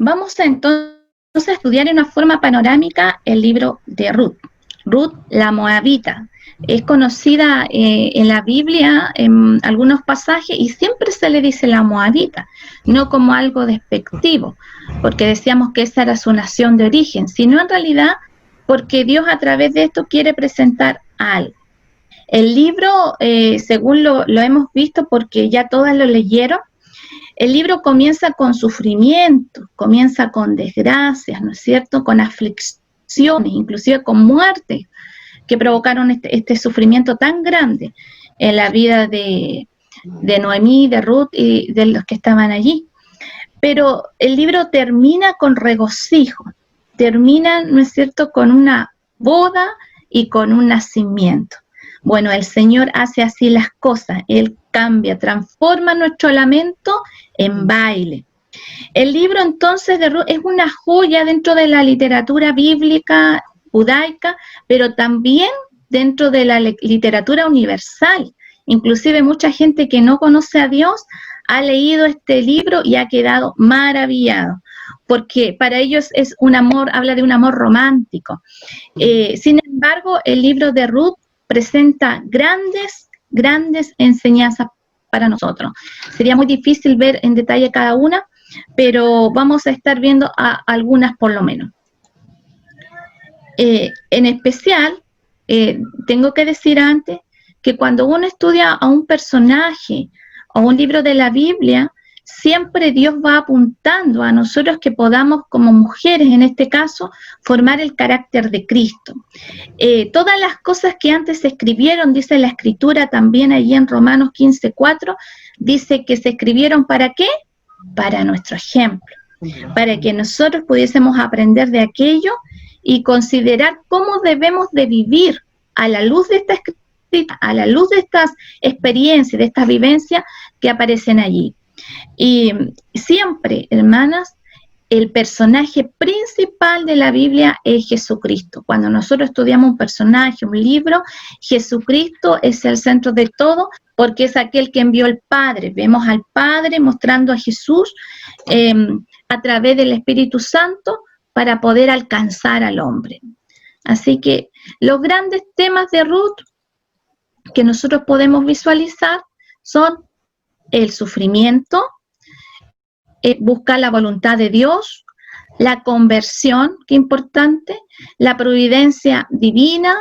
vamos a entonces a estudiar en una forma panorámica el libro de Ruth. Ruth, la moabita, es conocida en la Biblia en algunos pasajes y siempre se le dice la moabita, no como algo despectivo, porque decíamos que esa era su nación de origen, sino en realidad porque Dios a través de esto quiere presentar algo. El libro, según lo hemos visto, porque ya todas lo leyeron, el libro comienza con sufrimiento, comienza con desgracias, ¿no es cierto?, con aflicciones, inclusive con muerte, que provocaron este sufrimiento tan grande en la vida de Noemí, de Ruth y de los que estaban allí. Pero el libro termina con regocijo, termina, ¿no es cierto?, con una boda y con un nacimiento. Bueno, el Señor hace así las cosas, Él cambia, transforma nuestro lamento en baile. El libro entonces de Ruth es una joya dentro de la literatura bíblica judaica, pero también dentro de la literatura universal. Inclusive mucha gente que no conoce a Dios ha leído este libro y ha quedado maravillado, porque para ellos es un amor, habla de un amor romántico. Sin embargo, el libro de Ruth presenta grandes enseñanzas para nosotros. Sería muy difícil ver en detalle cada una, pero vamos a estar viendo algunas por lo menos. En especial, tengo que decir antes que cuando uno estudia a un personaje o un libro de la Biblia, siempre Dios va apuntando a nosotros que podamos, como mujeres en este caso, formar el carácter de Cristo. Todas las cosas que antes se escribieron, dice la Escritura también allí en Romanos 15:4, dice que se escribieron ¿para qué? Para nuestro ejemplo, para que nosotros pudiésemos aprender de aquello y considerar cómo debemos de vivir a la luz de esta escritura, a la luz de estas experiencias, de estas vivencias que aparecen allí. Y siempre, hermanas, el personaje principal de la Biblia es Jesucristo. Cuando nosotros estudiamos un personaje, un libro, Jesucristo es el centro de todo, porque es aquel que envió el Padre. Vemos al Padre mostrando a Jesús a través del Espíritu Santo para poder alcanzar al hombre. Así que los grandes temas de Ruth que nosotros podemos visualizar son el sufrimiento, buscar la voluntad de Dios, la conversión, que importante, la providencia divina,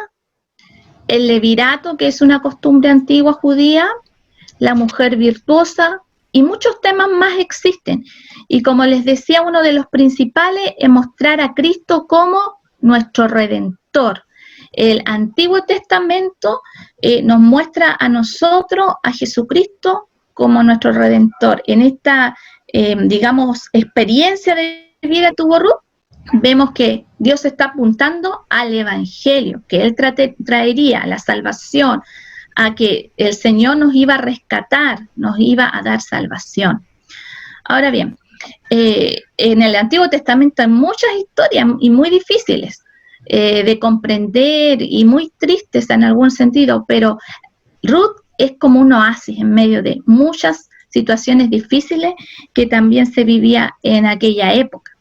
el levirato, que es una costumbre antigua judía, la mujer virtuosa, y muchos temas más existen. Y como les decía, uno de los principales es mostrar a Cristo como nuestro Redentor. El Antiguo Testamento nos muestra a nosotros, a Jesucristo, como nuestro Redentor. En esta, digamos, experiencia de vida que tuvo Ruth, vemos que Dios está apuntando al Evangelio, que Él traería la salvación, a que el Señor nos iba a rescatar, nos iba a dar salvación. Ahora bien, en el Antiguo Testamento hay muchas historias y muy difíciles de comprender y muy tristes en algún sentido, pero Ruth es como un oasis en medio de muchas situaciones difíciles que también se vivía en aquella época.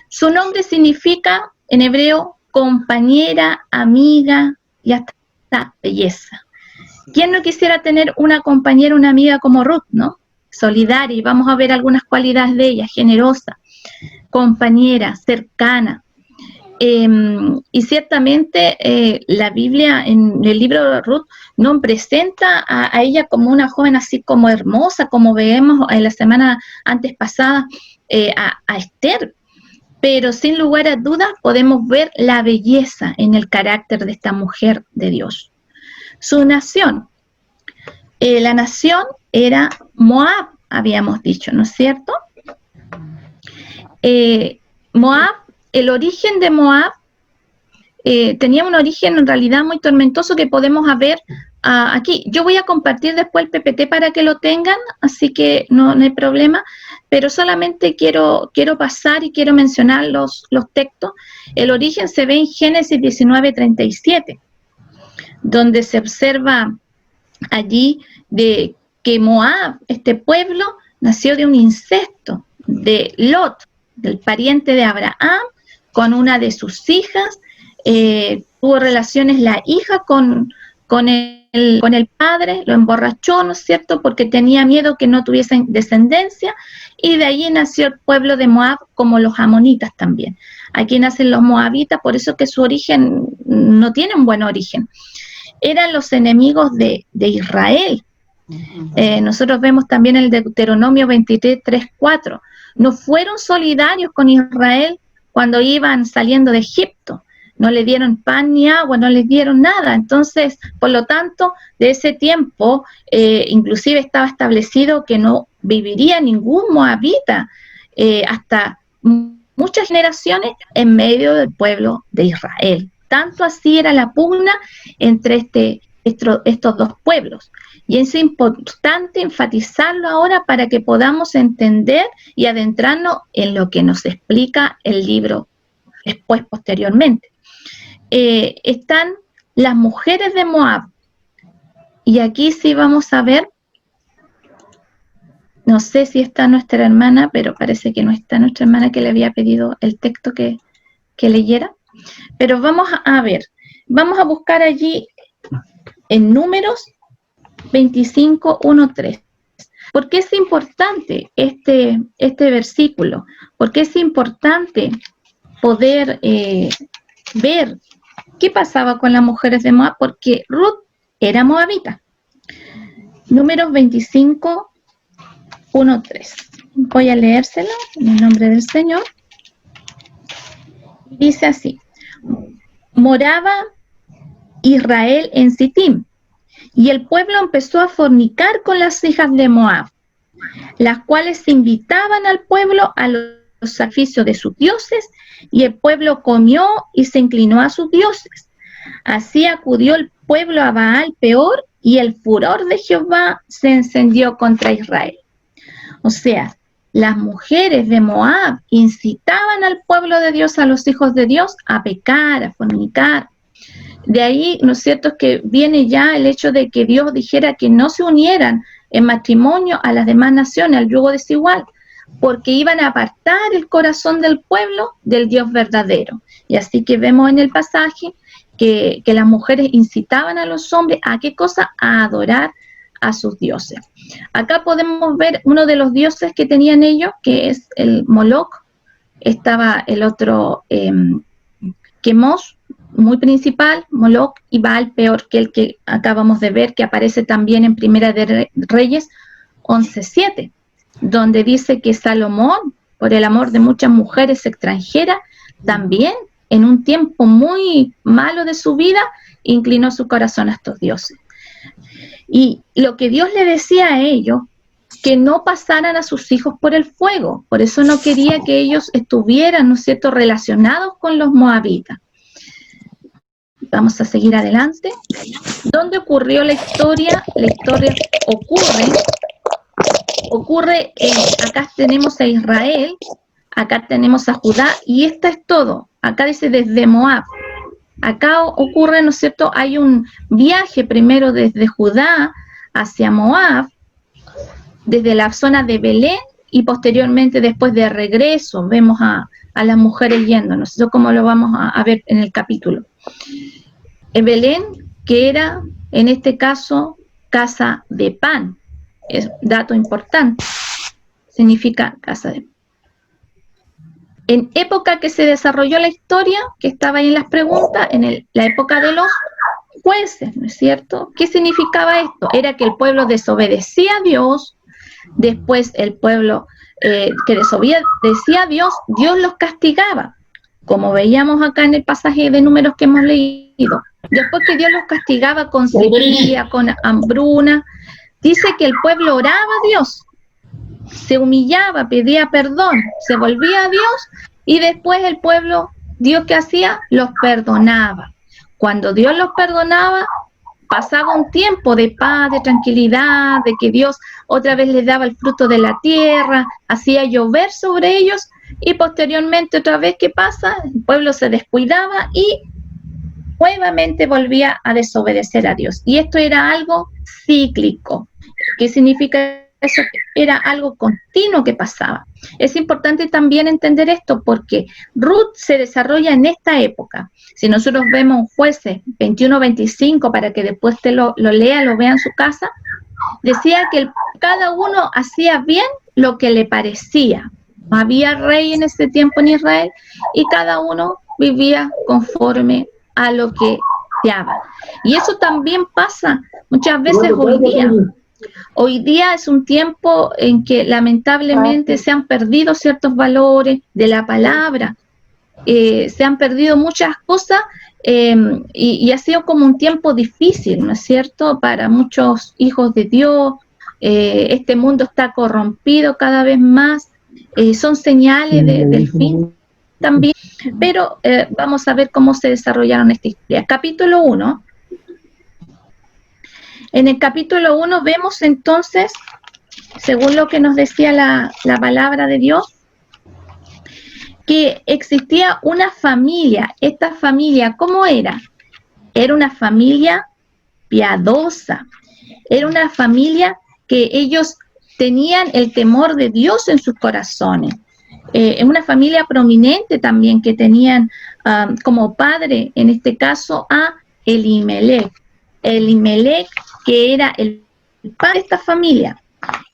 Su nombre significa en hebreo compañera, amiga y hasta belleza. ¿Quién no quisiera tener una compañera, una amiga como Ruth, no? Solidaria, y vamos a ver algunas cualidades de ella: generosa, compañera, cercana. Y ciertamente la Biblia en el libro de Ruth nos presenta a ella como una joven así como hermosa, como vemos en la semana antes pasada a Esther, pero sin lugar a dudas podemos ver la belleza en el carácter de esta mujer de Dios. Su nación, la nación era Moab, habíamos dicho, ¿no es cierto? Moab, el origen de Moab tenía un origen en realidad muy tormentoso que podemos ver aquí. Yo voy a compartir después el PPT para que lo tengan, así que no hay problema, pero solamente quiero pasar y quiero mencionar los textos. El origen se ve en Génesis 19:37, donde se observa allí de que Moab, este pueblo, nació de un incesto de Lot. del pariente de Abraham, con una de sus hijas, tuvo relaciones la hija con el padre, lo emborrachó, ¿no es cierto?, porque tenía miedo que no tuviesen descendencia, y de allí nació el pueblo de Moab, como los amonitas también. Aquí nacen los moabitas, por eso que su origen no tiene un buen origen. Eran los enemigos de Israel. Nosotros vemos también el Deuteronomio 23, 3, 4. No fueron solidarios con Israel cuando iban saliendo de Egipto. No le dieron pan ni agua, no les dieron nada. Entonces, por lo tanto, de ese tiempo, inclusive estaba establecido que no viviría ningún moabita hasta muchas generaciones en medio del pueblo de Israel. Tanto así era la pugna entre estos dos pueblos. Y es importante enfatizarlo ahora para que podamos entender y adentrarnos en lo que nos explica el libro después, posteriormente. Están las mujeres de Moab, y aquí sí vamos a ver, no sé si está nuestra hermana, pero parece que no está nuestra hermana, que le había pedido el texto que leyera, pero vamos a ver, vamos a buscar allí en Números 25, 1, 3. ¿Por qué es importante este versículo? ¿Por qué es importante poder ver qué pasaba con las mujeres de Moab? Porque Ruth era moabita. Números 25, 1, 3. Voy a leérselo en el nombre del Señor. Dice así: moraba Israel en Sittim, y el pueblo empezó a fornicar con las hijas de Moab, las cuales invitaban al pueblo a los sacrificios de sus dioses, y el pueblo comió y se inclinó a sus dioses. Así acudió el pueblo a Baal Peor, y el furor de Jehová se encendió contra Israel. O sea, las mujeres de Moab incitaban al pueblo de Dios, a los hijos de Dios, a pecar, a fornicar. De ahí, ¿no es cierto?, que viene ya el hecho de que Dios dijera que no se unieran en matrimonio a las demás naciones, al yugo desigual, porque iban a apartar el corazón del pueblo del Dios verdadero. Y así que vemos en el pasaje que las mujeres incitaban a los hombres ¿a qué cosa? A adorar a sus dioses. Acá podemos ver uno de los dioses que tenían ellos, que es el Moloch. Estaba el otro Quemos, muy principal, Moloch, y Baal Peor, que el que acabamos de ver, que aparece también en Primera de Reyes 11:7, donde dice que Salomón, por el amor de muchas mujeres extranjeras, también en un tiempo muy malo de su vida, inclinó su corazón a estos dioses. Y lo que Dios le decía a ellos, que no pasaran a sus hijos por el fuego, por eso no quería que ellos estuvieran, ¿no es cierto?, relacionados con los moabitas. Vamos a seguir adelante. ¿Dónde ocurrió la historia? La historia ocurre acá tenemos a Israel, acá tenemos a Judá, y esto es todo. Acá dice desde Moab. Acá ocurre, ¿no es cierto?, hay un viaje primero desde Judá hacia Moab, desde la zona de Belén, y posteriormente, después de regreso, vemos a las mujeres yéndonos. Eso como lo vamos a ver en el capítulo. En Belén, que era, en este caso, casa de pan. Es dato importante. Significa casa de pan. En época que se desarrolló la historia, que estaba ahí en las preguntas, en la época de los jueces, ¿no es cierto? ¿Qué significaba esto? Era que el pueblo desobedecía a Dios, después el pueblo que desobedecía a Dios, Dios los castigaba, como veíamos acá en el pasaje de Números que hemos leído. Después que Dios los castigaba con sequía, con hambruna, dice que el pueblo oraba a Dios, se humillaba, pedía perdón, se volvía a Dios, y después el pueblo, Dios ¿qué hacía? Los perdonaba. Cuando Dios los perdonaba, pasaba un tiempo de paz, de tranquilidad, de que Dios otra vez les daba el fruto de la tierra, hacía llover sobre ellos, y posteriormente otra vez, ¿qué pasa? El pueblo se descuidaba y nuevamente volvía a desobedecer a Dios. Y esto era algo cíclico. ¿Qué significa eso era algo continuo que pasaba. Es importante también entender esto porque Ruth se desarrolla en esta época. Si nosotros vemos Jueces 21-25, para que después te lo lea, lo vea en su casa, decía que cada uno hacía bien lo que le parecía. No había rey en ese tiempo en Israel y cada uno vivía conforme a lo que deseaba. Y eso también pasa muchas veces hoy día. Hoy día es un tiempo en que lamentablemente se han perdido ciertos valores de la palabra, se han perdido muchas cosas y ha sido como un tiempo difícil, ¿no es cierto?, para muchos hijos de Dios. Este mundo está corrompido cada vez más, son señales del fin también, pero vamos a ver cómo se desarrollaron esta historia. Capítulo 1. En el capítulo 1 vemos entonces, según lo que nos decía la palabra de Dios, que existía una familia. Esta familia, ¿cómo era? Era una familia piadosa, era una familia que ellos tenían el temor de Dios en sus corazones. Una familia prominente también que tenían como padre, en este caso, a Elimelech. Elimelech, que era el padre de esta familia.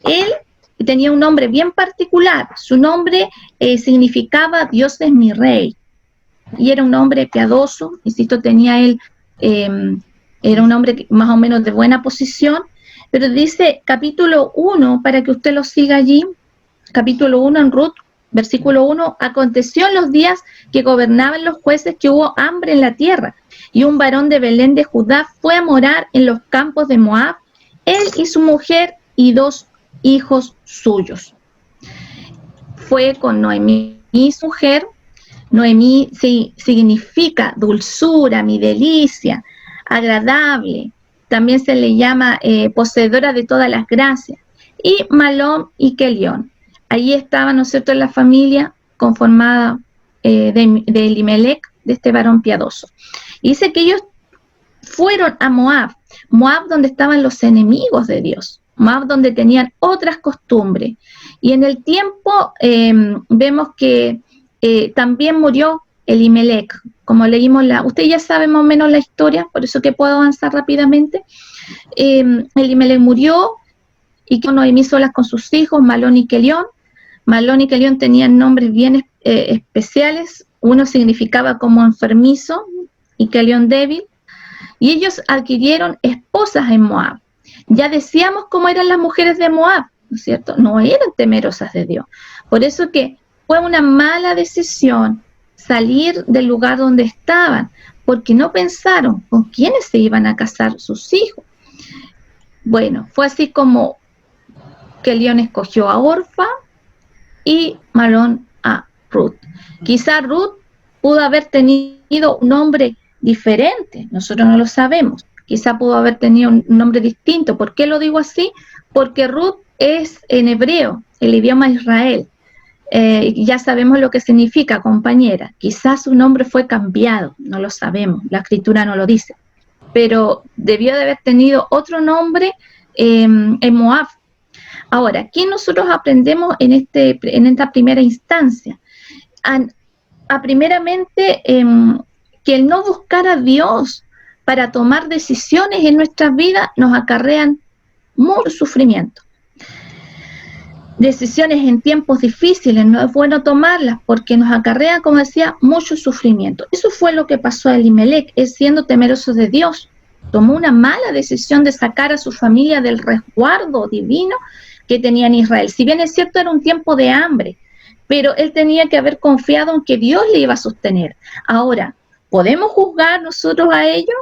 Él tenía un nombre bien particular. Su nombre significaba Dios es mi rey. Y era un hombre piadoso, insisto, tenía él, era un hombre más o menos de buena posición. Pero dice capítulo 1, para que usted lo siga allí, capítulo 1 en Ruth, versículo 1, aconteció en los días que gobernaban los jueces que hubo hambre en la tierra, y un varón de Belén de Judá fue a morar en los campos de Moab, él y su mujer y 2 hijos suyos. Fue con Noemí, su mujer. Noemí significa dulzura, mi delicia, agradable. También se le llama poseedora de todas las gracias. Y Malón y Kelión. Allí estaba, ¿no es cierto?, la familia conformada de Elimelech, de este varón piadoso. Y dice que ellos fueron a Moab, Moab donde estaban los enemigos de Dios, Moab donde tenían otras costumbres. Y en el tiempo vemos que también murió Elimelech, como leímos usted ya sabe más o menos la historia, por eso que puedo avanzar rápidamente. Elimelech murió y quedó Noemí solas con sus hijos, Malón y Kelión. Malón y Kelión tenían nombres bien especiales, uno significaba como enfermizo y Kelión débil, y ellos adquirieron esposas en Moab. Ya decíamos cómo eran las mujeres de Moab, ¿no es cierto? No eran temerosas de Dios. Por eso que fue una mala decisión salir del lugar donde estaban, porque no pensaron con quiénes se iban a casar sus hijos. Bueno, fue así como Kelión escogió a Orfa y Malón a Ruth. Quizá Ruth pudo haber tenido un nombre diferente, nosotros no lo sabemos. Quizá pudo haber tenido un nombre distinto. ¿Por qué lo digo así? Porque Ruth es en hebreo, el idioma de Israel. Ya sabemos lo que significa compañera. Quizás su nombre fue cambiado, no lo sabemos, la escritura no lo dice. Pero debió de haber tenido otro nombre en Moab. Ahora, ¿qué nosotros aprendemos en esta primera instancia? Primeramente, que el no buscar a Dios para tomar decisiones en nuestras vidas nos acarrean mucho sufrimiento. Decisiones en tiempos difíciles no es bueno tomarlas porque nos acarrean, como decía, mucho sufrimiento. Eso fue lo que pasó a Elimelech, él siendo temeroso de Dios, tomó una mala decisión de sacar a su familia del resguardo divino que tenía en Israel. Si bien es cierto, era un tiempo de hambre, pero él tenía que haber confiado en que Dios le iba a sostener. Ahora, ¿podemos juzgar nosotros a ellos?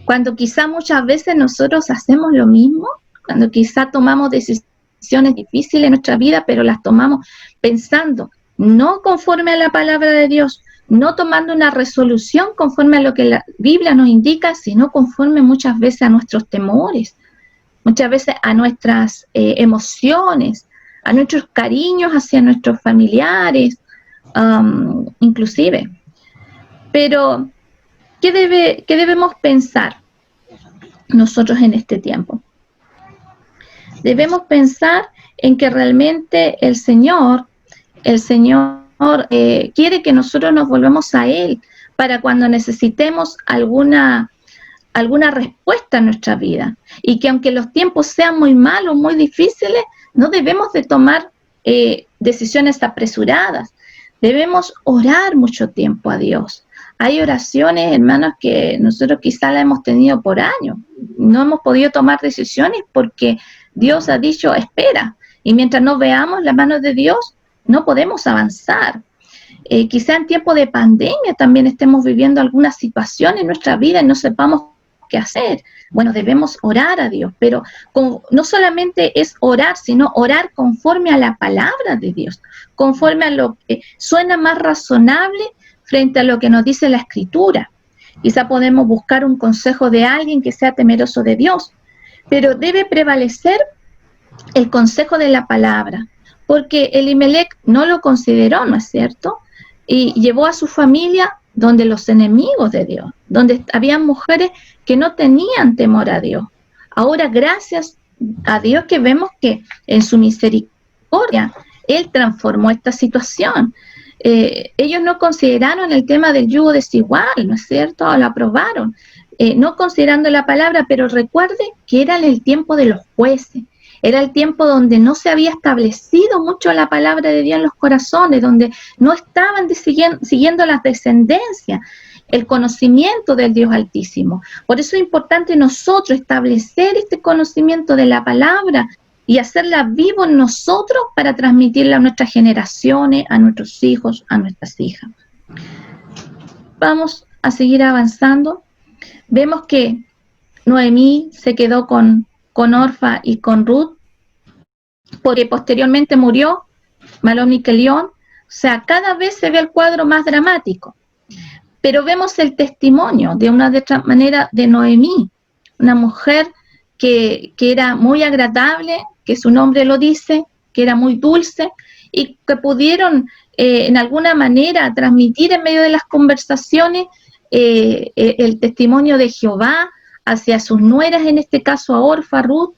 Cuando quizá muchas veces nosotros hacemos lo mismo, cuando quizá tomamos decisiones difíciles en nuestra vida, pero las tomamos pensando no conforme a la palabra de Dios, no tomando una resolución conforme a lo que la Biblia nos indica, sino conforme muchas veces a nuestros temores, muchas veces a nuestras emociones, a nuestros cariños hacia nuestros familiares, inclusive. Pero, ¿qué debemos pensar nosotros en este tiempo? Debemos pensar en que realmente el Señor quiere que nosotros nos volvamos a Él para cuando necesitemos alguna respuesta en nuestra vida, y que aunque los tiempos sean muy malos, muy difíciles, no debemos de tomar decisiones apresuradas. Debemos orar mucho tiempo a Dios. Hay oraciones, hermanos, que nosotros quizás la hemos tenido por años. No hemos podido tomar decisiones porque Dios ha dicho, espera. Y mientras no veamos la mano de Dios, no podemos avanzar. Quizá en tiempo de pandemia también estemos viviendo alguna situación en nuestra vida y no sepamos qué hacer. Bueno, debemos orar a Dios, pero no solamente es orar, sino orar conforme a la palabra de Dios, conforme a lo que suena más razonable frente a lo que nos dice la Escritura. Quizá podemos buscar un consejo de alguien que sea temeroso de Dios, pero debe prevalecer el consejo de la palabra, porque Elimelech no lo consideró, ¿no es cierto? Y llevó a su familia donde los enemigos de Dios, donde habían mujeres que no tenían temor a Dios. Ahora, gracias a Dios que vemos que en su misericordia, Él transformó esta situación. Ellos no consideraron el tema del yugo desigual, ¿no es cierto? Lo aprobaron, no considerando la palabra, pero recuerde que era en el tiempo de los jueces. Era el tiempo donde no se había establecido mucho la palabra de Dios en los corazones, donde no estaban siguiendo las descendencias, el conocimiento del Dios Altísimo. Por eso es importante nosotros establecer este conocimiento de la palabra y hacerla vivo en nosotros para transmitirla a nuestras generaciones, a nuestros hijos, a nuestras hijas. Vamos a seguir avanzando. Vemos que Noemí se quedó con Orfa y con Ruth, porque posteriormente murió Malón y Kelión. O sea, cada vez se ve el cuadro más dramático. Pero vemos el testimonio de una de otra manera de Noemí, una mujer que era muy agradable, que su nombre lo dice, que era muy dulce, y que pudieron en alguna manera transmitir en medio de las conversaciones el testimonio de Jehová hacia sus nueras, en este caso a Orfa, Ruth,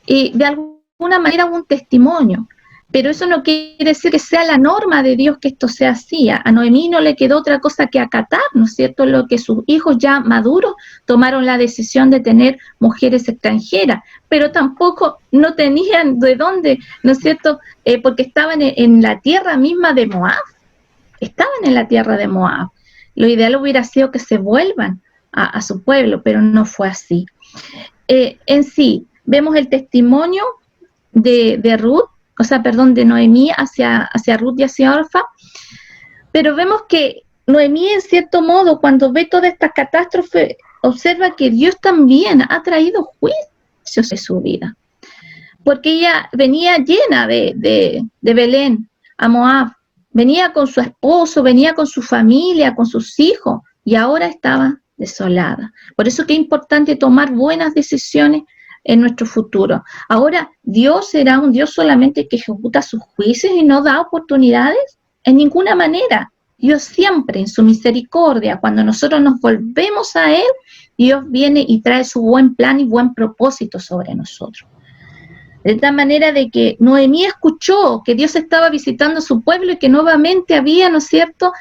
y de alguna manera un testimonio. Pero eso no quiere decir que sea la norma de Dios que esto sea así. A Noemí no le quedó otra cosa que acatar, ¿no es cierto?, lo que sus hijos ya maduros tomaron la decisión de tener mujeres extranjeras, pero tampoco no tenían de dónde, ¿no es cierto?, porque estaban en la tierra misma de Moab. Estaban en la tierra de Moab. Lo ideal hubiera sido que se vuelvan a su pueblo, pero no fue así. En sí, vemos el testimonio de Ruth, de Noemí hacia Ruth y hacia Orfa, pero vemos que Noemí, en cierto modo, cuando ve toda esta catástrofe, observa que Dios también ha traído juicios en su vida, porque ella venía llena de Belén a Moab, venía con su esposo, venía con su familia, con sus hijos, y ahora estaba desolada. Por eso que es importante tomar buenas decisiones en nuestro futuro. Ahora, ¿Dios será un Dios solamente que ejecuta sus juicios y no da oportunidades? En ninguna manera. Dios siempre, en su misericordia, cuando nosotros nos volvemos a Él, Dios viene y trae su buen plan y buen propósito sobre nosotros. De tal manera de que Noemí escuchó que Dios estaba visitando a su pueblo y que nuevamente había, ¿no es cierto?,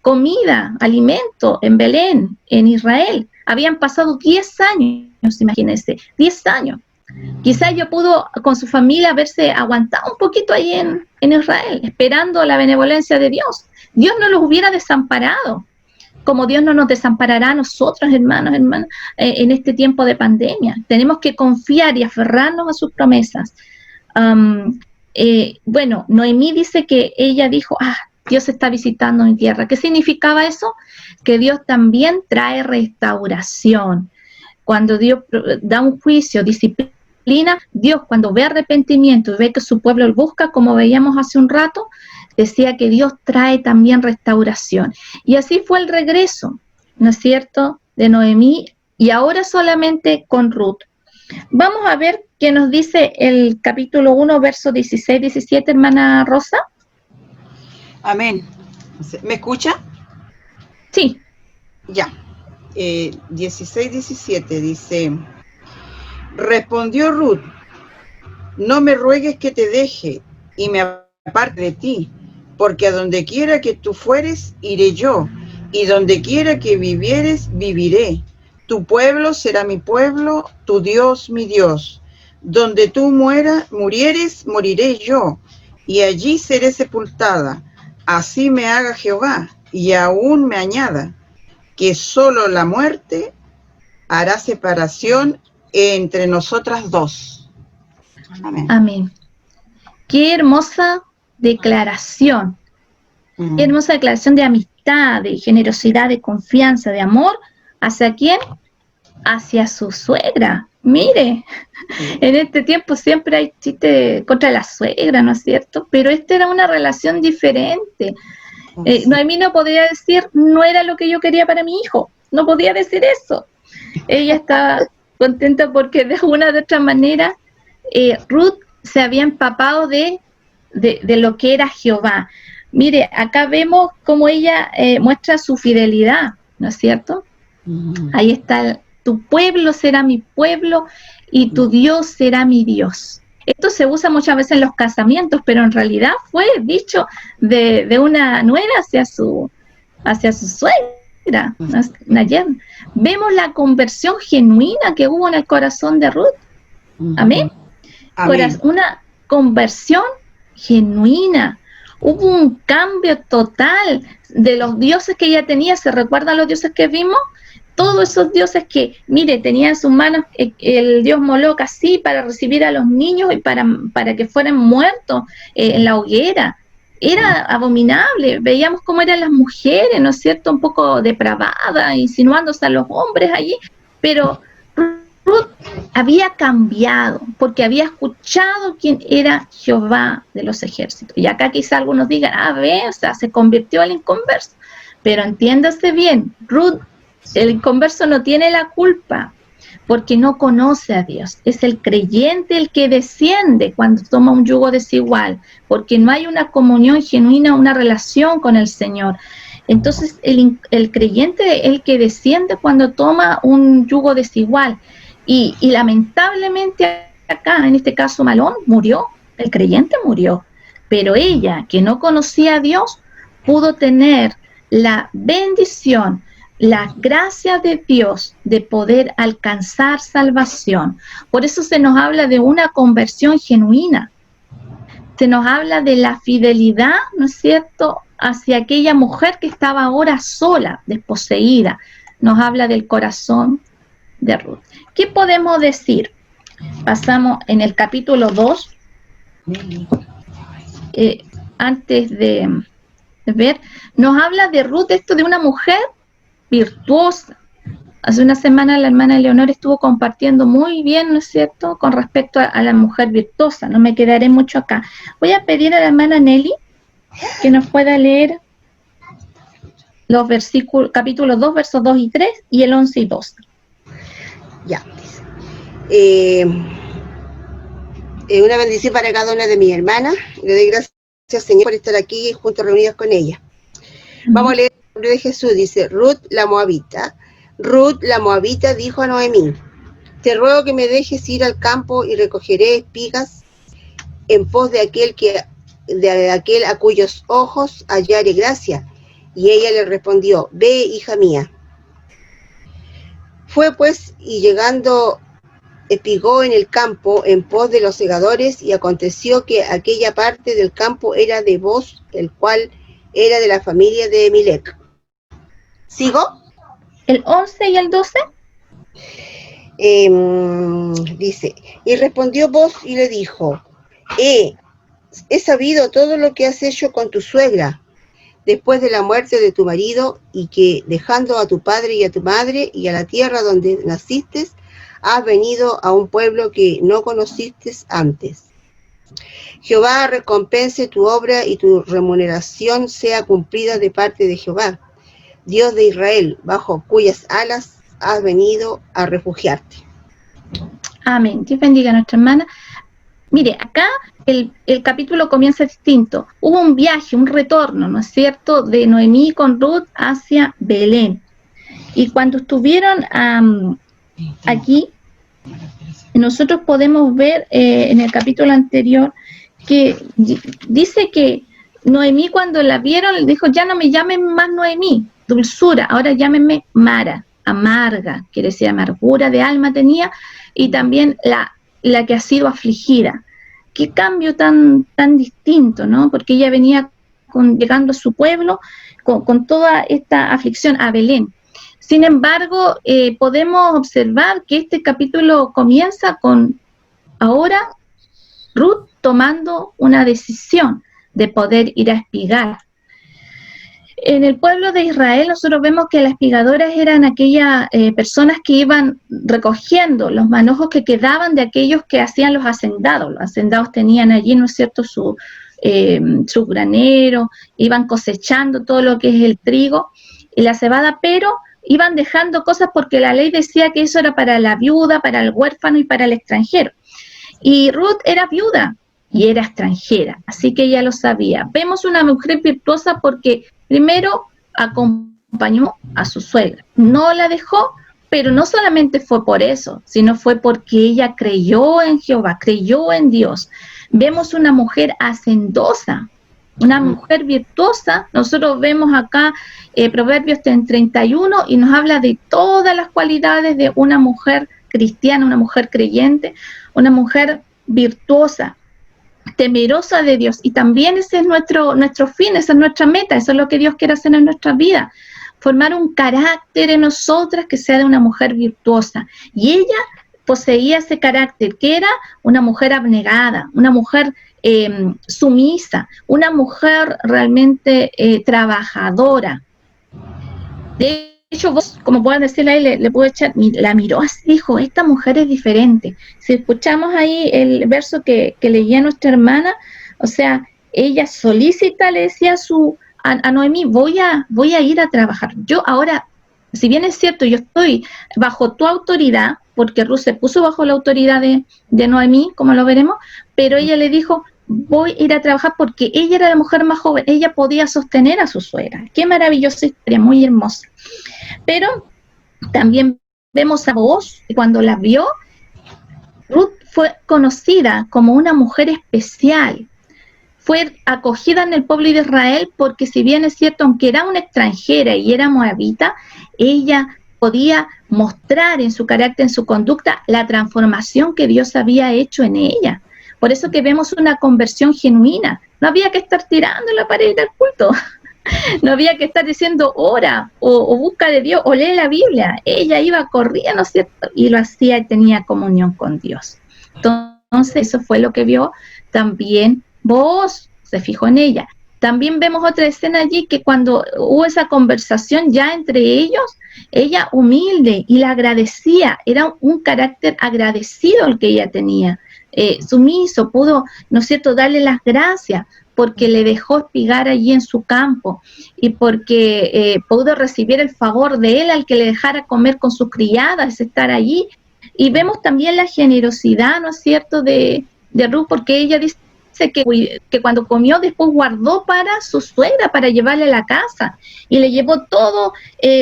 comida, alimento en Belén, en Israel. Habían pasado 10 años, imagínense, 10 años. Quizá ella pudo con su familia haberse aguantado un poquito ahí en Israel, esperando la benevolencia de Dios. Dios no los hubiera desamparado, como Dios no nos desamparará a nosotros, hermanos, en este tiempo de pandemia. Tenemos que confiar y aferrarnos a sus promesas. Noemí dice que ella dijo, Dios está visitando mi tierra. ¿Qué significaba eso? Que Dios también trae restauración. Cuando Dios da un juicio, disciplina, Dios cuando ve arrepentimiento y ve que su pueblo lo busca, como veíamos hace un rato, decía que Dios trae también restauración. Y así fue el regreso, ¿no es cierto?, de Noemí, y ahora solamente con Ruth. Vamos a ver qué nos dice el capítulo 1, versos 16-17, hermana Rosa. Amén. ¿Me escucha? Sí. Ya. 16-17 dice, respondió Ruth, no me ruegues que te deje y me aparte de ti, porque a donde quiera que tú fueres, iré yo, y donde quiera que vivieres, viviré. Tu pueblo será mi pueblo, tu Dios mi Dios. Donde tú murieres, moriré yo, y allí seré sepultada. Así me haga Jehová, y aún me añada, que solo la muerte hará separación entre nosotras dos. Amén. Amén. Qué hermosa declaración. Qué hermosa declaración de amistad, de generosidad, de confianza, de amor. ¿Hacia quién? Hacia su suegra. Mire, en este tiempo siempre hay chistes contra la suegra, ¿no es cierto? Pero esta era una relación diferente. Noemí no podía decir, no era lo que yo quería para mi hijo. No podía decir eso. Ella estaba contenta porque de una de otra manera Ruth se había empapado de lo que era Jehová. Mire, acá vemos cómo ella muestra su fidelidad, ¿no es cierto? Ahí está, tu pueblo será mi pueblo y tu Dios será mi Dios. Esto se usa muchas veces en los casamientos, pero en realidad fue dicho de una nuera hacia su suegra, Nayar. Vemos la conversión genuina que hubo en el corazón de Ruth. Amén. Amén. Una conversión genuina. Hubo un cambio total de los dioses que ella tenía. ¿Se recuerdan los dioses que vimos? Todos esos dioses que, mire, tenía en sus manos el dios Moloch así para recibir a los niños y para que fueran muertos en la hoguera. Era abominable. Veíamos cómo eran las mujeres, ¿no es cierto? Un poco depravadas, insinuándose a los hombres allí. Pero Ruth había cambiado porque había escuchado quién era Jehová de los ejércitos. Y acá quizá algunos digan, o sea, se convirtió al inconverso. Pero entiéndase bien, Ruth, el inconverso no tiene la culpa porque no conoce a Dios. Es el creyente el que desciende cuando toma un yugo desigual, porque no hay una comunión genuina, una relación con el Señor. Entonces el creyente es el que desciende cuando toma un yugo desigual. Y lamentablemente acá, en este caso Malón, murió, el creyente murió, pero ella, que no conocía a Dios, pudo tener la bendición, la gracia de Dios de poder alcanzar salvación. Por eso se nos habla de una conversión genuina, se nos habla de la fidelidad, ¿no es cierto?, hacia aquella mujer que estaba ahora sola, desposeída. Nos habla del corazón de Ruth. ¿Qué podemos decir? Pasamos en el capítulo 2, antes de ver, nos habla de Ruth, esto de una mujer virtuosa. Hace una semana la hermana Leonor estuvo compartiendo muy bien, ¿no es cierto?, con respecto a la mujer virtuosa. No me quedaré mucho acá. Voy a pedir a la hermana Nelly que nos pueda leer los versículos, capítulo 2, versos 2 y 3 y el 11 y 12. Ya. Una bendición para cada una de mis hermanas. Le doy gracias, Señor, por estar aquí juntos reunidas con ella. Vamos a leer el nombre de Jesús. Dice, Ruth la Moabita. Ruth la Moabita dijo a Noemí, te ruego que me dejes ir al campo y recogeré espigas en pos de aquel a cuyos ojos hallare gracia. Y ella le respondió, ve, hija mía. Fue pues, y llegando, espigó en el campo en pos de los segadores, y aconteció que aquella parte del campo era de Boz, el cual era de la familia de Emilec. ¿Sigo? ¿El 11 y el 12? Dice, y respondió Boz y le dijo, he sabido todo lo que has hecho con tu suegra, después de la muerte de tu marido, y que dejando a tu padre y a tu madre y a la tierra donde naciste, has venido a un pueblo que no conociste antes. Jehová recompense tu obra y tu remuneración sea cumplida de parte de Jehová, Dios de Israel, bajo cuyas alas has venido a refugiarte. Amén. Dios bendiga a nuestra hermana. Mire, acá el capítulo comienza distinto. Hubo un viaje, un retorno, ¿no es cierto?, de Noemí con Ruth hacia Belén. Y cuando estuvieron aquí, nosotros podemos ver en el capítulo anterior que dice que Noemí, cuando la vieron, le dijo: ya no me llamen más Noemí, dulzura, ahora llámenme Mara, amarga, quiere decir amargura de alma tenía, y también la que ha sido afligida. Qué cambio tan distinto, ¿no? Porque ella venía llegando a su pueblo con toda esta aflicción, a Belén. Sin embargo, podemos observar que este capítulo comienza con ahora Ruth tomando una decisión de poder ir a espigar. En el pueblo de Israel nosotros vemos que las espigadoras eran aquellas personas que iban recogiendo los manojos que quedaban de aquellos que hacían los hacendados. Los hacendados tenían allí, ¿no es cierto?, su granero, iban cosechando todo lo que es el trigo y la cebada, pero iban dejando cosas porque la ley decía que eso era para la viuda, para el huérfano y para el extranjero. Y Ruth era viuda y era extranjera, así que ella lo sabía. Vemos una mujer virtuosa porque primero acompañó a su suegra, no la dejó, pero no solamente fue por eso, sino fue porque ella creyó en Jehová, creyó en Dios. Vemos una mujer hacendosa, una mujer virtuosa. Nosotros vemos acá Proverbios 31 y nos habla de todas las cualidades de una mujer cristiana, una mujer creyente, una mujer virtuosa, temerosa de Dios. Y también ese es nuestro fin, esa es nuestra meta, eso es lo que Dios quiere hacer en nuestra vida, formar un carácter en nosotras que sea de una mujer virtuosa. Y ella poseía ese carácter, que era una mujer abnegada, una mujer sumisa, una mujer realmente trabajadora. De hecho, vos, como pueden decirle ahí, le puedo echar, la miró así, dijo: esta mujer es diferente. Si escuchamos ahí el verso que leía nuestra hermana, o sea, ella solícita le decía a Noemí: voy a ir a trabajar. Yo ahora, si bien es cierto, yo estoy bajo tu autoridad, porque Ruth se puso bajo la autoridad de Noemí, como lo veremos, pero ella le dijo: voy a ir a trabajar, porque ella era la mujer más joven, ella podía sostener a su suegra. Qué maravillosa historia, muy hermosa. Pero también vemos a Booz, y cuando la vio, Ruth fue conocida como una mujer especial. Fue acogida en el pueblo de Israel porque, si bien es cierto, aunque era una extranjera y era moabita, ella podía mostrar en su carácter, en su conducta, la transformación que Dios había hecho en ella. Por eso que vemos una conversión genuina. No había que estar tirándola para ir al culto. No había que estar diciendo ora o busca de Dios o lee la Biblia. Ella iba corriendo, ¿cierto? Y lo hacía y tenía comunión con Dios. Entonces, eso fue lo que vio también Booz, se fijó en ella. También vemos otra escena allí, que cuando hubo esa conversación ya entre ellos, ella humilde y la agradecía. Era un carácter agradecido el que ella tenía. Sumiso, pudo, ¿no es cierto?, darle las gracias porque le dejó espigar allí en su campo y porque pudo recibir el favor de él al que le dejara comer con sus criadas, estar allí. Y vemos también la generosidad, ¿no es cierto?, de Ruth, porque ella dice que cuando comió después guardó para su suegra, para llevarle a la casa, y le llevó todo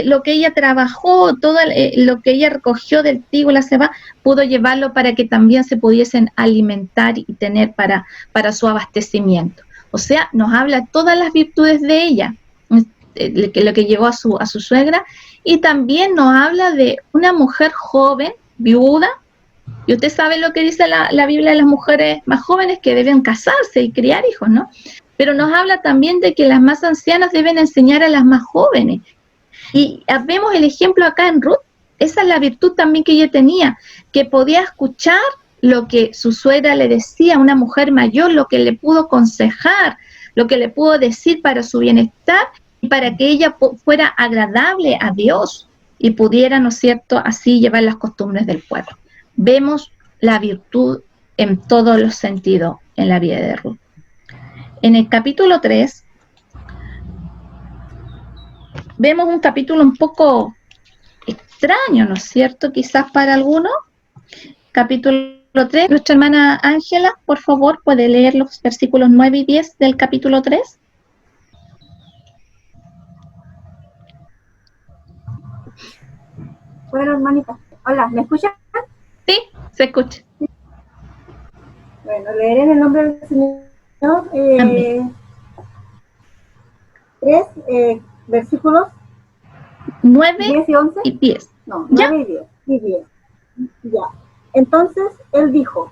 lo que ella trabajó, todo lo que ella recogió del trigo, la cebada, pudo llevarlo para que también se pudiesen alimentar y tener para su abastecimiento. O sea, nos habla todas las virtudes de ella, lo que llevó a su suegra, y también nos habla de una mujer joven, viuda. Y usted sabe lo que dice la Biblia de las mujeres más jóvenes, que deben casarse y criar hijos, ¿no? Pero nos habla también de que las más ancianas deben enseñar a las más jóvenes. Y vemos el ejemplo acá en Ruth. Esa es la virtud también que ella tenía, que podía escuchar lo que su suegra le decía, una mujer mayor, lo que le pudo aconsejar, lo que le pudo decir para su bienestar y para que ella fuera agradable a Dios y pudiera, ¿no es cierto?, así llevar las costumbres del pueblo. Vemos la virtud en todos los sentidos en la vida de Ruth. En el capítulo 3 vemos un capítulo un poco extraño, ¿no es cierto?, quizás para algunos. Capítulo 3, nuestra hermana Ángela, por favor, puede leer los versículos 9 y 10 del capítulo 3. Bueno, hermanita, hola, ¿me escuchan? Sí, se escucha. Bueno, leeré en el nombre del Señor Amén. 3 versículos 9 10 y 11. y 10. No, ¿Ya? 9 y 10. Ya. Entonces él dijo,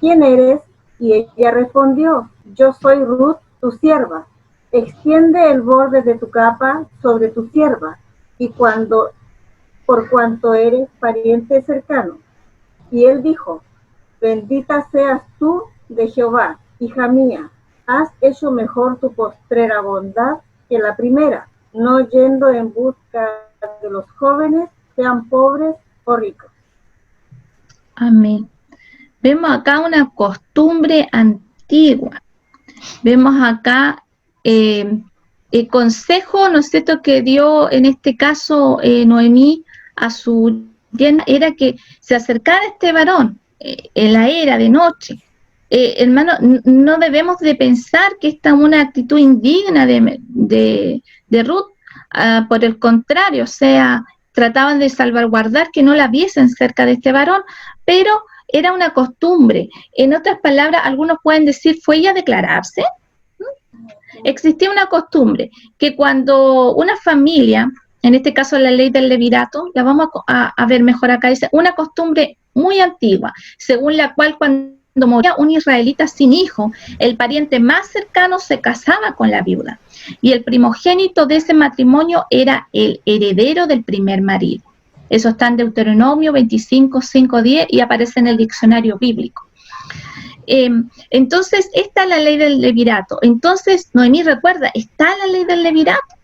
¿quién eres? Y ella respondió, yo soy Ruth, tu sierva. Extiende el borde de tu capa sobre tu sierva, y por cuanto eres pariente cercano. Y él dijo, bendita seas tú de Jehová, hija mía, has hecho mejor tu postrera bondad que la primera, no yendo en busca de los jóvenes, sean pobres o ricos. Amén. Vemos acá una costumbre antigua. Vemos acá el consejo, ¿no es cierto?, que dio en este caso Noemí a su yerna, era que se acercara a este varón en la era de noche. Hermano, no debemos de pensar que esta es una actitud indigna de Ruth, por el contrario, o sea, trataban de salvaguardar que no la viesen cerca de este varón, pero era una costumbre. En otras palabras, algunos pueden decir, ¿fue ella a declararse? Existía una costumbre que cuando una familia, en este caso la ley del levirato, la vamos a ver mejor acá, dice, una costumbre muy antigua, según la cual cuando moría un israelita sin hijo, el pariente más cercano se casaba con la viuda y el primogénito de ese matrimonio era el heredero del primer marido. Eso está en Deuteronomio 25, 5, 10 y aparece en el diccionario bíblico. Entonces, esta es la ley del levirato. Entonces, Noemí recuerda, está la ley del levirato.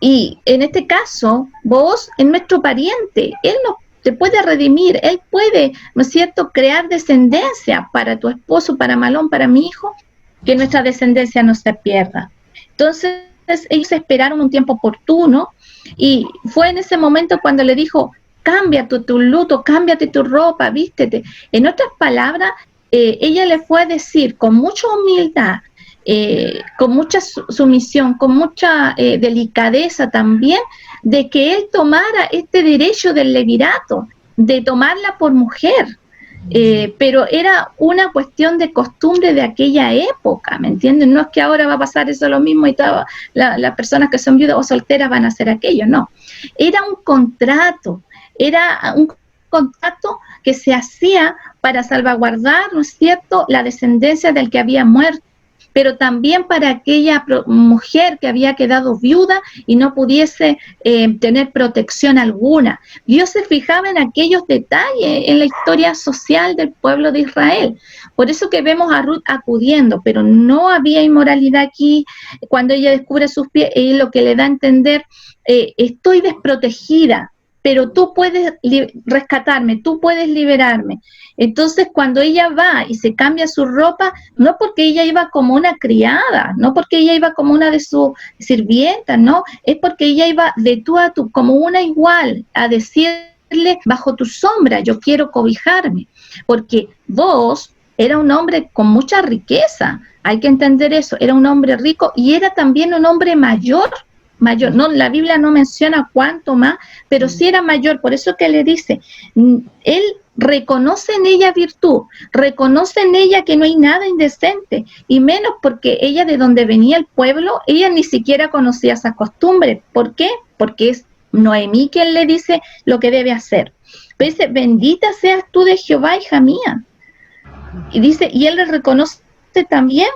Y en este caso, vos, en nuestro pariente, él nos te puede redimir, él puede, ¿no es cierto?, crear descendencia para tu esposo, para Malón, para mi hijo, que nuestra descendencia no se pierda. Entonces, ellos esperaron un tiempo oportuno y fue en ese momento cuando le dijo, cámbiate tu luto, cámbiate tu ropa, vístete. En otras palabras, ella le fue a decir con mucha humildad, con mucha sumisión, con mucha delicadeza también, de que él tomara este derecho del levirato, de tomarla por mujer. Pero era una cuestión de costumbre de aquella época, ¿me entienden? No es que ahora va a pasar eso lo mismo y todas las personas que son viudas o solteras van a hacer aquello, no. Era un contrato que se hacía para salvaguardar, ¿no es cierto?, la descendencia del que había muerto, pero también para aquella mujer que había quedado viuda y no pudiese tener protección alguna. Dios se fijaba en aquellos detalles en la historia social del pueblo de Israel. Por eso que vemos a Ruth acudiendo, pero no había inmoralidad aquí. Cuando ella descubre sus pies, es lo que le da a entender, estoy desprotegida, pero tú puedes rescatarme, tú puedes liberarme. Entonces, cuando ella va y se cambia su ropa, no porque ella iba como una criada, no porque ella iba como una de sus sirvientas, no, es porque ella iba de tú a tú, como una igual, a decirle, bajo tu sombra, yo quiero cobijarme, porque vos era un hombre con mucha riqueza, hay que entender eso, era un hombre rico y era también un hombre mayor, no, la Biblia no menciona cuánto más, pero sí era mayor, por eso que le dice, él reconoce en ella virtud, reconoce en ella que no hay nada indecente, y menos porque ella, de donde venía el pueblo, ella ni siquiera conocía esa costumbre. ¿Por qué? Porque es Noemí quien le dice lo que debe hacer. Pero dice, bendita seas tú de Jehová, hija mía. Y dice, y él le reconoce también,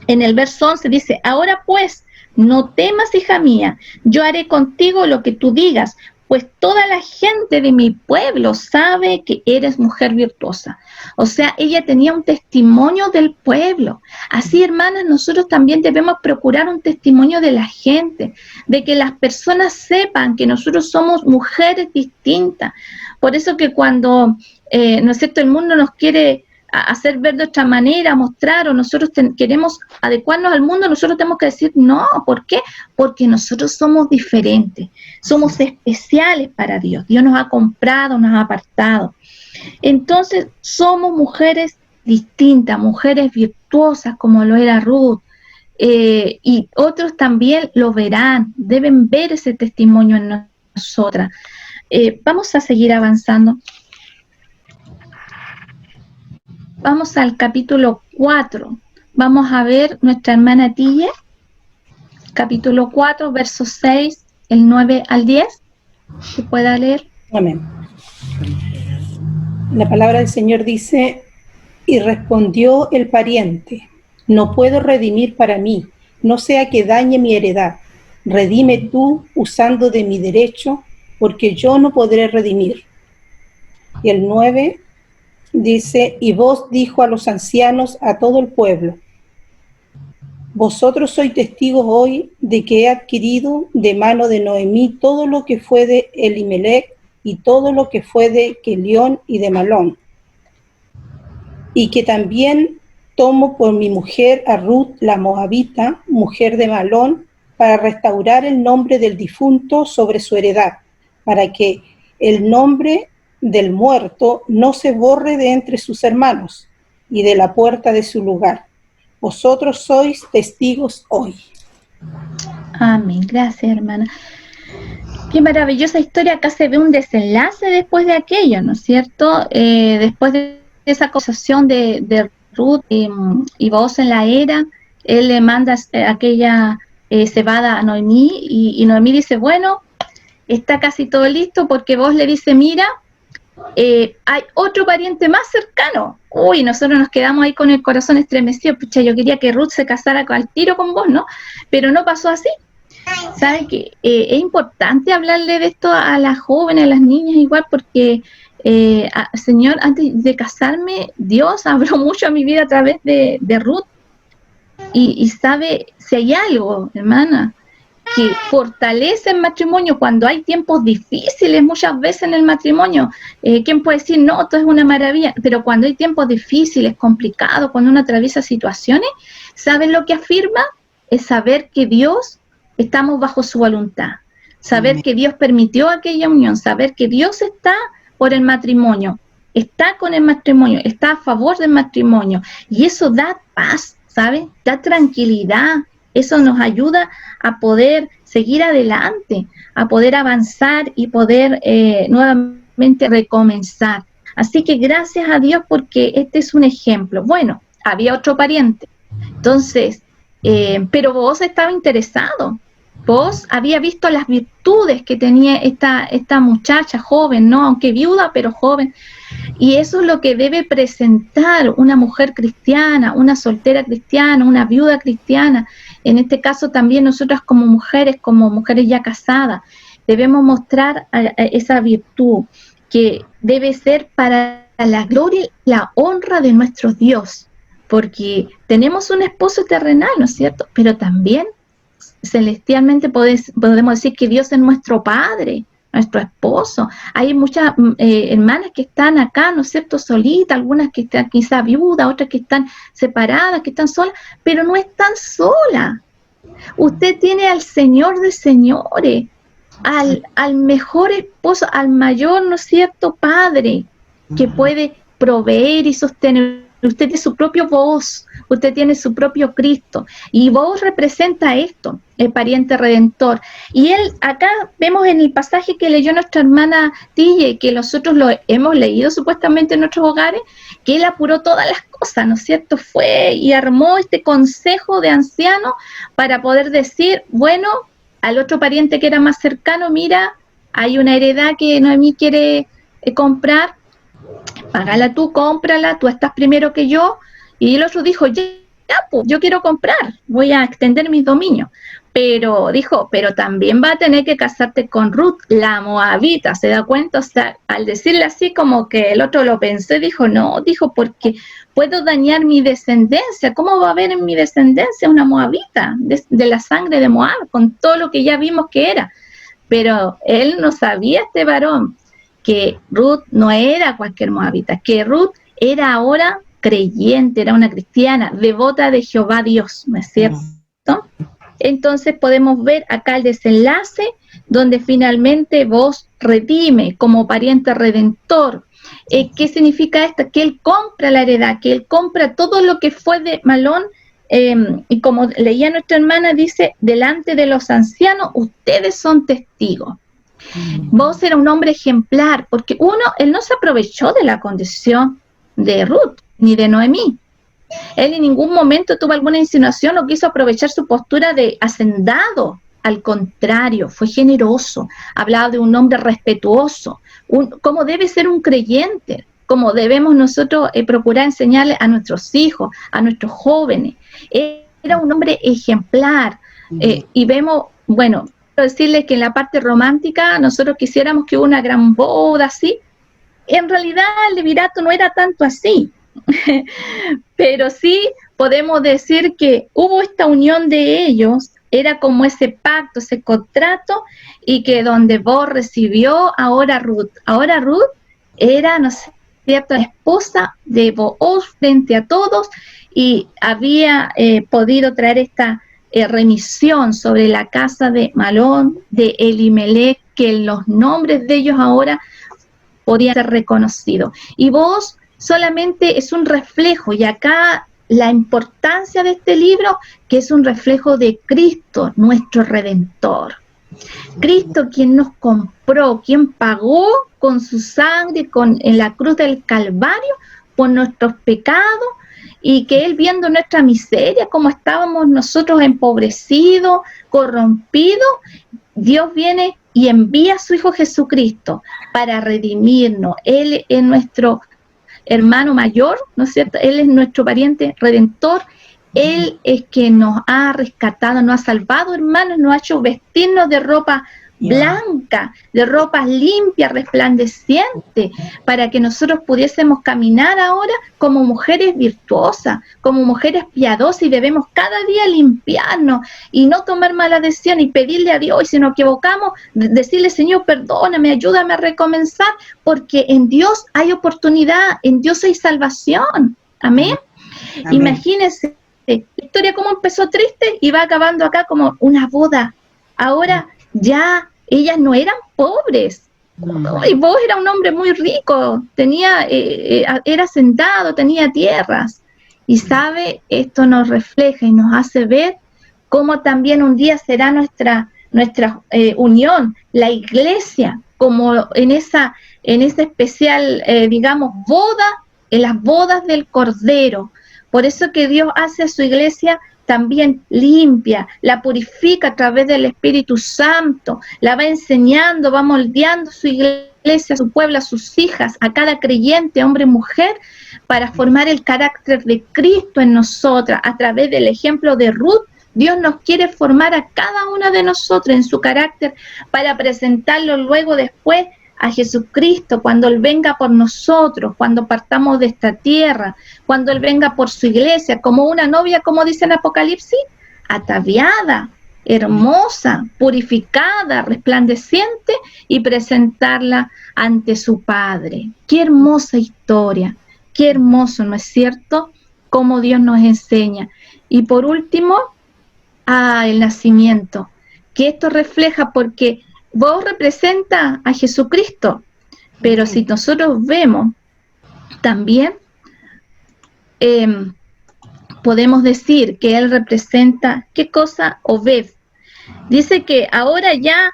en el verso 11 dice, ahora pues, no temas, hija mía, yo haré contigo lo que tú digas, pues toda la gente de mi pueblo sabe que eres mujer virtuosa. O sea, ella tenía un testimonio del pueblo. Así, hermanas, nosotros también debemos procurar un testimonio de la gente, de que las personas sepan que nosotros somos mujeres distintas. Por eso que cuando, ¿no es cierto?, el mundo nos quiere hacer ver de otra manera, mostrar, o nosotros queremos adecuarnos al mundo, nosotros tenemos que decir no. ¿Por qué? Porque nosotros somos diferentes, somos especiales para Dios. Dios nos ha comprado, nos ha apartado. Entonces somos mujeres distintas, mujeres virtuosas como lo era Ruth, y otros también lo verán, deben ver ese testimonio en nosotras. Vamos a seguir avanzando. vamos al capítulo 4. Vamos a ver nuestra hermana Tille, capítulo 4, versos 6, el 9 al 10. ¿Se pueda leer? Amén. La palabra del Señor dice: y respondió el pariente: no puedo redimir para mí, no sea que dañe mi heredad. Redime tú usando de mi derecho, porque yo no podré redimir. Y el 9 dice: y vos dijo a los ancianos, a todo el pueblo: vosotros sois testigos hoy de que he adquirido de mano de Noemí todo lo que fue de Elimelech y todo lo que fue de Kelión y de Malón, y que también tomo por mi mujer a Ruth la Moabita, mujer de Malón, para restaurar el nombre del difunto sobre su heredad, para que el nombre del muerto no se borre de entre sus hermanos y de la puerta de su lugar. Vosotros sois testigos hoy. Amén. Gracias, hermana. Qué maravillosa historia. Acá se ve un desenlace después de aquello, ¿no es cierto? Después de esa conversación de Ruth y Booz en la era, él le manda aquella cebada a Noemí y Noemí dice, bueno, está casi todo listo, porque Booz le dice, mira, hay otro pariente más cercano. Uy, nosotros nos quedamos ahí con el corazón estremecido. Pucha, yo quería que Ruth se casara al tiro con vos, ¿no? Pero no pasó así. ¿Sabe que es importante hablarle de esto a las jóvenes, a las niñas igual? Porque, Señor, antes de casarme, Dios habló mucho a mi vida a través de Ruth. Y sabe, si hay algo, hermana, que fortalece el matrimonio cuando hay tiempos difíciles muchas veces en el matrimonio. ¿Quién puede decir, no, todo es una maravilla? Pero cuando hay tiempos difíciles, complicados, cuando uno atraviesa situaciones, ¿saben lo que afirma? Es saber que Dios, estamos bajo su voluntad, saber que Dios permitió aquella unión, saber que Dios está por el matrimonio, está con el matrimonio, está a favor del matrimonio, y eso da paz, ¿sabe? Da tranquilidad. Eso nos ayuda a poder seguir adelante, a poder avanzar y poder nuevamente recomenzar. Así que gracias a Dios, porque este es un ejemplo. Bueno, había otro pariente, entonces, pero Booz estaba interesado. Booz había visto las virtudes que tenía esta muchacha joven, ¿no? Aunque viuda, pero joven. Y eso es lo que debe presentar una mujer cristiana, una soltera cristiana, una viuda cristiana. En este caso también nosotras como mujeres ya casadas, debemos mostrar esa virtud que debe ser para la gloria y la honra de nuestro Dios. Porque tenemos un esposo terrenal, ¿no es cierto? Pero también celestialmente podemos decir que Dios es nuestro Padre, nuestro esposo. Hay muchas hermanas que están acá, ¿no es cierto?, solitas, algunas que están quizá viudas, otras que están separadas, que están solas, pero no están solas. Usted tiene al Señor de señores, al mejor esposo, al mayor, ¿no es cierto?, Padre, que puede proveer y sostener. Usted tiene su propio Booz, usted tiene su propio Cristo, y Booz representa esto, el pariente redentor. Y él, acá vemos en el pasaje que leyó nuestra hermana Tille, que nosotros lo hemos leído supuestamente en nuestros hogares, que él apuró todas las cosas, ¿no es cierto? Fue y armó este consejo de ancianos para poder decir, bueno, al otro pariente que era más cercano, mira, hay una heredad que Noemí quiere comprar, págala tú, cómprala, tú estás primero que yo. Y el otro dijo, ya, pues, yo quiero comprar, voy a extender mis dominios. Pero dijo, pero también va a tener que casarte con Ruth, la Moabita, ¿se da cuenta? O sea, al decirle así, como que el otro lo pensó y dijo, no, dijo, porque puedo dañar mi descendencia. ¿Cómo va a haber en mi descendencia una Moabita de la sangre de Moab, con todo lo que ya vimos que era? Pero él no sabía, este varón, que Ruth no era cualquier moabita, que Ruth era ahora creyente, era una cristiana, devota de Jehová Dios, ¿no es cierto? Entonces podemos ver acá el desenlace, donde finalmente Booz redime como pariente redentor. ¿Qué significa esto? Que él compra la heredad, que él compra todo lo que fue de Malón, y como leía nuestra hermana, dice, delante de los ancianos, ustedes son testigos. Booz era un hombre ejemplar, porque él no se aprovechó de la condición de Ruth, ni de Noemí. Él en ningún momento tuvo alguna insinuación o quiso aprovechar su postura de hacendado. Al contrario, fue generoso, hablaba de un hombre respetuoso, cómo debe ser un creyente, cómo debemos nosotros procurar enseñarle a nuestros hijos, a nuestros jóvenes. Era un hombre ejemplar. Y vemos, bueno, quiero decirles que en la parte romántica nosotros quisiéramos que hubiera una gran boda, ¿sí? En realidad el levirato no era tanto así. Pero sí podemos decir que hubo esta unión de ellos, era como ese pacto, ese contrato, y que donde Boaz recibió ahora Ruth era, ¿no es cierto?, la esposa de Boaz frente a todos, y había podido traer esta remisión sobre la casa de Malón, de Elimelech, que los nombres de ellos ahora podían ser reconocidos. Y Boaz solamente es un reflejo, y acá la importancia de este libro, que es un reflejo de Cristo, nuestro Redentor. Cristo quien nos compró, quien pagó con su sangre en la cruz del Calvario por nuestros pecados, y que Él, viendo nuestra miseria, como estábamos nosotros empobrecidos, corrompidos, Dios viene y envía a su Hijo Jesucristo para redimirnos. Él es nuestro hermano mayor, ¿no es cierto? Él es nuestro pariente redentor. Él es que nos ha rescatado, nos ha salvado, hermanos, nos ha hecho vestirnos de ropa blanca, de ropa limpia, resplandeciente, para que nosotros pudiésemos caminar ahora como mujeres virtuosas, como mujeres piadosas, y debemos cada día limpiarnos y no tomar mala decisión y pedirle a Dios, y si nos equivocamos, decirle: Señor, perdóname, ayúdame a recomenzar, porque en Dios hay oportunidad, en Dios hay salvación. Amén. Imagínense la historia cómo empezó triste y va acabando acá como una boda. Ahora ya ellas no eran pobres. Y vos era un hombre muy rico, era hacendado, tenía tierras. Y sabe, esto nos refleja y nos hace ver cómo también un día será nuestra unión, la iglesia, como en esa especial, digamos, boda, en las bodas del Cordero. Por eso que Dios hace a su iglesia también limpia, la purifica a través del Espíritu Santo, la va enseñando, va moldeando su iglesia, a su pueblo, a sus hijas, a cada creyente, hombre y mujer, para formar el carácter de Cristo en nosotras. A través del ejemplo de Ruth, Dios nos quiere formar a cada una de nosotros en su carácter, para presentarlo luego después a Jesucristo, cuando Él venga por nosotros, cuando partamos de esta tierra, cuando Él venga por su iglesia, como una novia, como dice en Apocalipsis, ataviada, hermosa, purificada, resplandeciente, y presentarla ante su Padre. Qué hermosa historia, qué hermoso, ¿no es cierto?, cómo Dios nos enseña. Y por último, el nacimiento, que esto refleja, porque vos representa a Jesucristo, pero si nosotros vemos también, podemos decir que Él representa, ¿qué cosa? Obed. Dice que ahora ya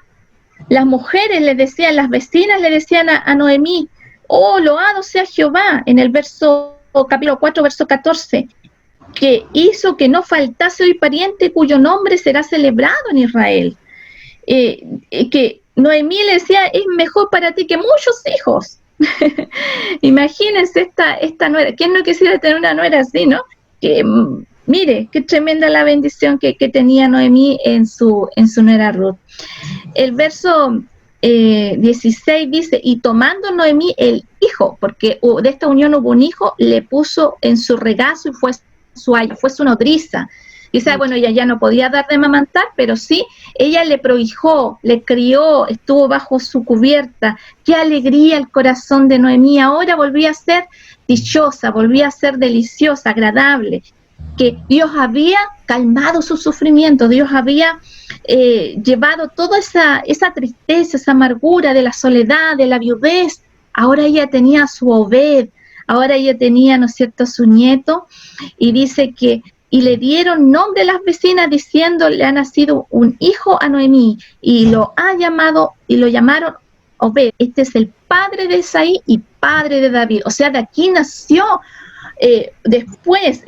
las mujeres le decían, las vecinas le decían a Noemí: oh, loado sea Jehová, en el capítulo 4, verso 14, que hizo que no faltase hoy pariente cuyo nombre será celebrado en Israel. Que Noemí le decía: es mejor para ti que muchos hijos. Imagínense esta nuera. ¿Quién no quisiera tener una nuera así, no? Que mire, qué tremenda la bendición que tenía Noemí en su nuera Ruth. El verso 16 dice: y tomando Noemí el hijo, porque de esta unión hubo un hijo, le puso en su regazo y fue su ayo, fue su nodriza. Dice, bueno, ella ya no podía dar de amamantar, pero sí, ella le prohijó, le crió, estuvo bajo su cubierta. Qué alegría el corazón de Noemí. Ahora volvía a ser dichosa, volvía a ser deliciosa, agradable. Que Dios había calmado su sufrimiento, Dios había llevado toda esa tristeza, esa amargura de la soledad, de la viudez. Ahora ella tenía su Obed, ahora ella tenía, ¿no es cierto?, su nieto, y dice que y le dieron nombre a las vecinas diciendo: le ha nacido un hijo a Noemí, y lo llamaron Obed. Este es el padre de Isaí y padre de David. O sea, de aquí nació Después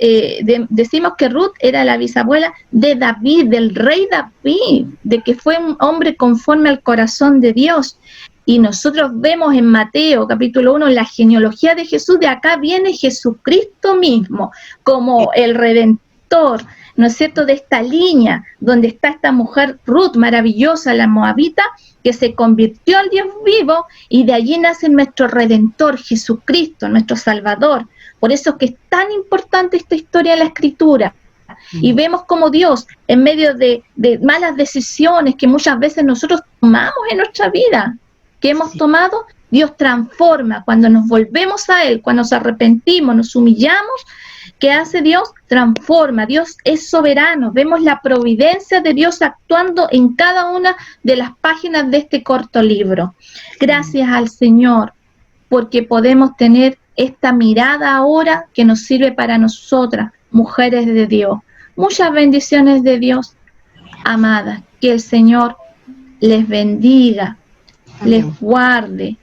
decimos que Ruth era la bisabuela de David, del rey David, de que fue un hombre conforme al corazón de Dios. Y nosotros vemos en Mateo capítulo 1 la genealogía de Jesús. De acá viene Jesucristo mismo como el Redentor, ¿no es cierto?, de esta línea donde está esta mujer Ruth, maravillosa, la moabita, que se convirtió al Dios vivo, y de allí nace nuestro Redentor, Jesucristo, nuestro Salvador. Por eso es que es tan importante esta historia en la Escritura. Y vemos como Dios, en medio de malas decisiones que muchas veces nosotros tomamos en nuestra vida, que hemos tomado, Dios transforma. Cuando nos volvemos a Él, cuando nos arrepentimos, nos humillamos, ¿qué hace Dios? Transforma. Dios es soberano. Vemos la providencia de Dios actuando en cada una de las páginas de este corto libro. Gracias al Señor, porque podemos tener esta mirada ahora que nos sirve para nosotras, mujeres de Dios. Muchas bendiciones de Dios, amadas. Que el Señor les bendiga, les guarde,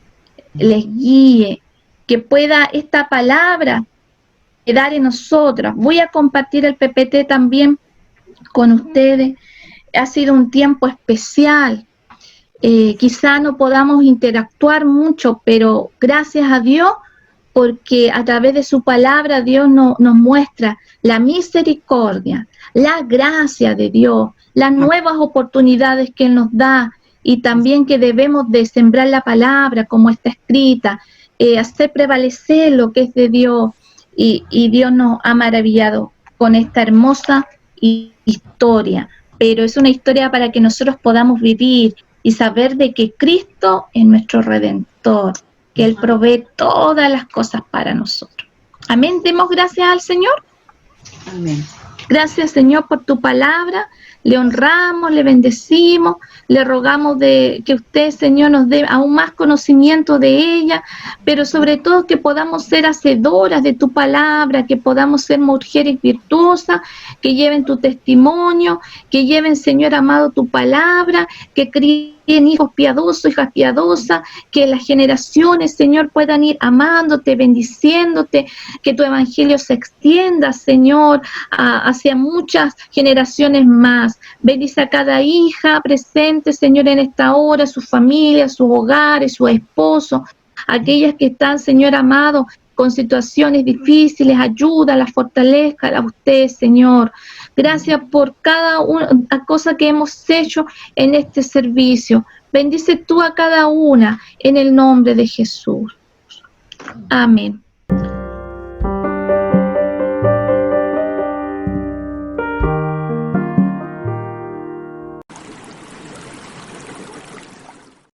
les guíe, que pueda esta palabra quedar en nosotras. Voy a compartir el PPT también con ustedes. Ha sido un tiempo especial. Quizá no podamos interactuar mucho, pero gracias a Dios, porque a través de su palabra Dios nos muestra la misericordia, la gracia de Dios, las nuevas oportunidades que Él nos da, y también que debemos de sembrar la palabra como está escrita, hacer prevalecer lo que es de Dios, y Dios nos ha maravillado con esta hermosa historia. Pero es una historia para que nosotros podamos vivir y saber de que Cristo es nuestro Redentor, que Él provee todas las cosas para nosotros. Amén. Demos gracias al Señor. Amén. Gracias, Señor, por tu palabra. Le honramos, le bendecimos, le rogamos de que usted, Señor, nos dé aún más conocimiento de ella, pero sobre todo que podamos ser hacedoras de tu palabra, que podamos ser mujeres virtuosas, que lleven tu testimonio, que lleven, Señor amado, tu palabra, que críen hijos piadosos, hijas piadosas, que las generaciones, Señor, puedan ir amándote, bendiciéndote, que tu evangelio se extienda, Señor, hacia muchas generaciones más. Bendice a cada hija presente, Señor, en esta hora, su familia, sus hogares, su esposo, aquellas que están, Señor amado, con situaciones difíciles, ayúdala, fortalezca a usted, Señor. Gracias por cada cosa que hemos hecho en este servicio. Bendice tú a cada una en el nombre de Jesús. Amén.